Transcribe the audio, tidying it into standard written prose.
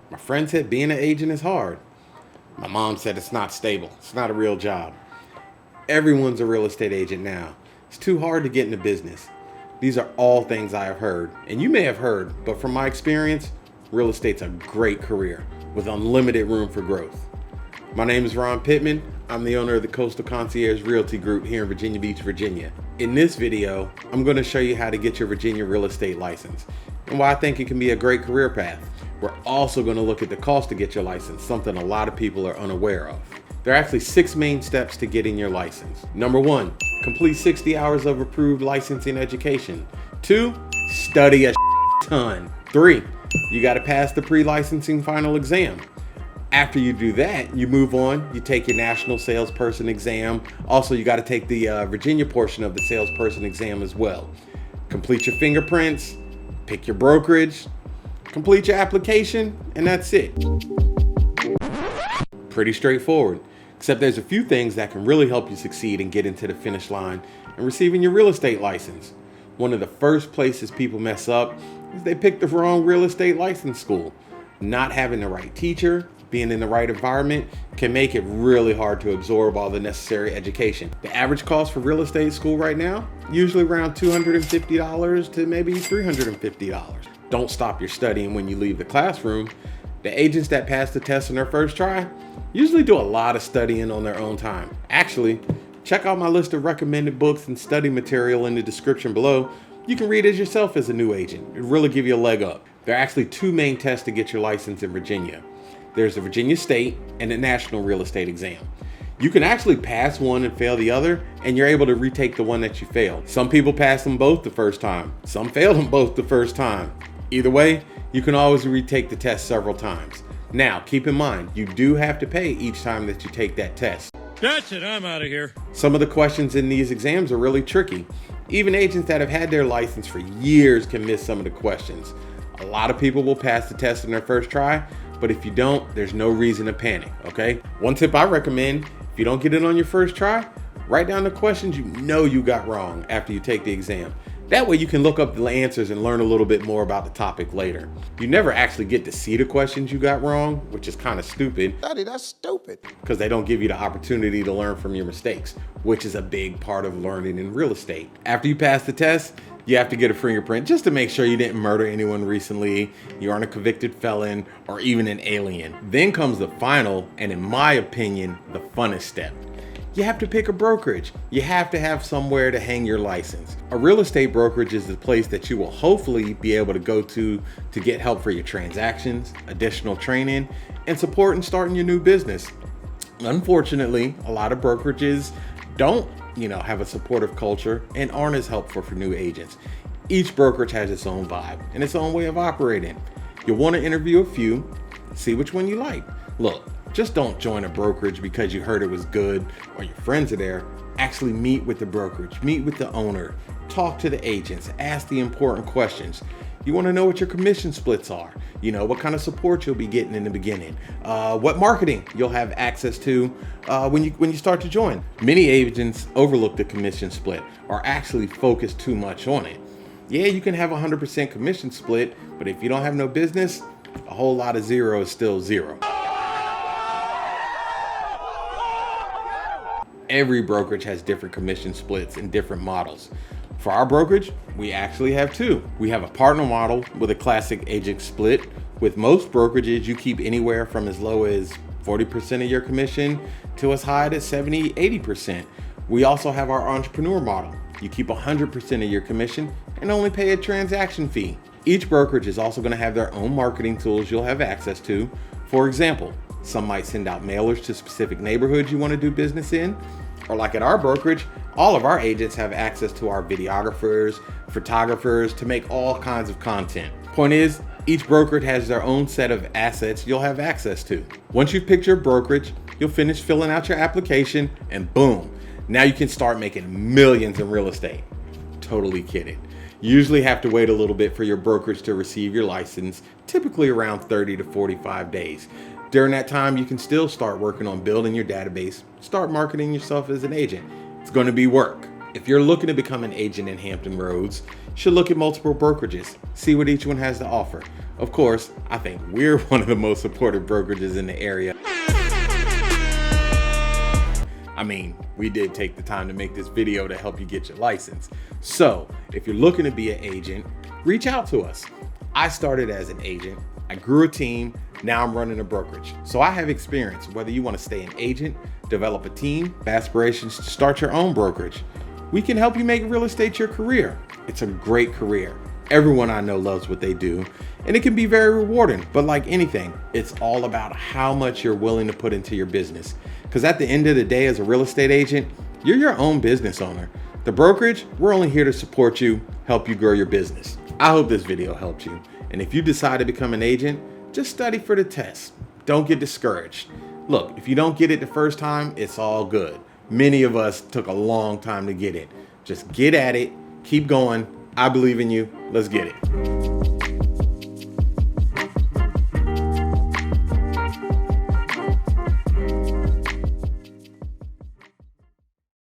My friend said being an agent is hard. My mom said it's not stable. It's not a real job. Everyone's a real estate agent now. It's too hard to get into business. These are all things I have heard, and you may have heard, but from my experience, real estate's a great career with unlimited room for growth. My name is Ron Pittman. I'm the owner of the Coastal Concierge Realty Group here in Virginia Beach, Virginia. In this video, I'm going to show you how to get your Virginia real estate license and why I think it can be a great career path. We're also going to look at the cost to get your license, something a lot of people are unaware of. There are actually 6 main steps to getting your license. Number 1, complete 60 hours of approved licensing education. 2, study a ton. 3, you got to pass the pre-licensing final exam. After you do that, you move on, you take your national salesperson exam. Also, you got to take the Virginia portion of the salesperson exam as well. Complete your fingerprints, pick your brokerage, complete your application, and that's it. Pretty straightforward, except there's a few things that can really help you succeed and get into the finish line and receiving your real estate license. One of the first places people mess up is they pick the wrong real estate license school. Not having the right teacher, being in the right environment can make it really hard to absorb all the necessary education. The average cost for real estate school right now, usually around $250 to maybe $350. Don't stop your studying when you leave the classroom. The agents that pass the test on their first try usually do a lot of studying on their own time. Actually, check out my list of recommended books and study material in the description below. You can read it yourself as a new agent. It'll really give you a leg up. There are actually 2 main tests to get your license in Virginia. There's the Virginia State and the National Real Estate Exam. You can actually pass one and fail the other, and you're able to retake the one that you failed. Some people pass them both the first time. Some fail them both the first time. Either way, you can always retake the test several times. Now, keep in mind, you do have to pay each time that you take that test. That's it, I'm out of here. Some of the questions in these exams are really tricky. Even agents that have had their license for years can miss some of the questions. A lot of people will pass the test in their first try, but if you don't, there's no reason to panic, okay? One tip I recommend, if you don't get it on your first try, write down the questions you know you got wrong after you take the exam. That way you can look up the answers and learn a little bit more about the topic later. You never actually get to see the questions you got wrong, which is kind of stupid. Daddy, that's stupid. Because they don't give you the opportunity to learn from your mistakes, which is a big part of learning in real estate. After you pass the test, you have to get a fingerprint just to make sure you didn't murder anyone recently, you aren't a convicted felon, or even an alien. Then comes the final, and in my opinion, the funnest step. You have to pick a brokerage. You have to have somewhere to hang your license. A real estate brokerage is the place that you will hopefully be able to go to get help for your transactions, additional training, and support in starting your new business. Unfortunately, a lot of brokerages don't, have a supportive culture and aren't as helpful for new agents. Each brokerage has its own vibe and its own way of operating. You'll want to interview a few, see which one you like. Look, just don't join a brokerage because you heard it was good or your friends are there. Actually meet with the brokerage, meet with the owner, talk to the agents, ask the important questions. You want to know what your commission splits are, what kind of support you'll be getting in the beginning, what marketing you'll have access to when you start to join. Many agents overlook the commission split or actually focus too much on it. Yeah, you can have 100% commission split, but if you don't have no business, a whole lot of zero is still zero. Every brokerage has different commission splits and different models. For our brokerage, we actually have 2. We have a partner model with a classic agent split. With most brokerages, you keep anywhere from as low as 40% of your commission to as high as 70, 80%. We also have our entrepreneur model. You keep 100% of your commission and only pay a transaction fee. Each brokerage is also going to have their own marketing tools you'll have access to. For example, some might send out mailers to specific neighborhoods you want to do business in. Or like at our brokerage, all of our agents have access to our videographers, photographers to make all kinds of content. Point is, each brokerage has their own set of assets you'll have access to. Once you've picked your brokerage, you'll finish filling out your application and boom, now you can start making millions in real estate. Totally kidding. You usually have to wait a little bit for your brokerage to receive your license, typically around 30 to 45 days. During that time, you can still start working on building your database, start marketing yourself as an agent. It's going to be work. If you're looking to become an agent in Hampton Roads, you should look at multiple brokerages, see what each one has to offer. Of course, I think we're one of the most supportive brokerages in the area. I mean, we did take the time to make this video to help you get your license. So if you're looking to be an agent, reach out to us. I started as an agent, I grew a team, now I'm running a brokerage. So I have experience, whether you want to stay an agent, develop a team, have aspirations to start your own brokerage. We can help you make real estate your career. It's a great career. Everyone I know loves what they do, and it can be very rewarding. But like anything, it's all about how much you're willing to put into your business. Because at the end of the day, as a real estate agent, you're your own business owner. The brokerage, we're only here to support you, help you grow your business. I hope this video helped you. And if you decide to become an agent, just study for the test. Don't get discouraged. Look, if you don't get it the first time, it's all good. Many of us took a long time to get it. Just get at it, keep going. I believe in you. Let's get it.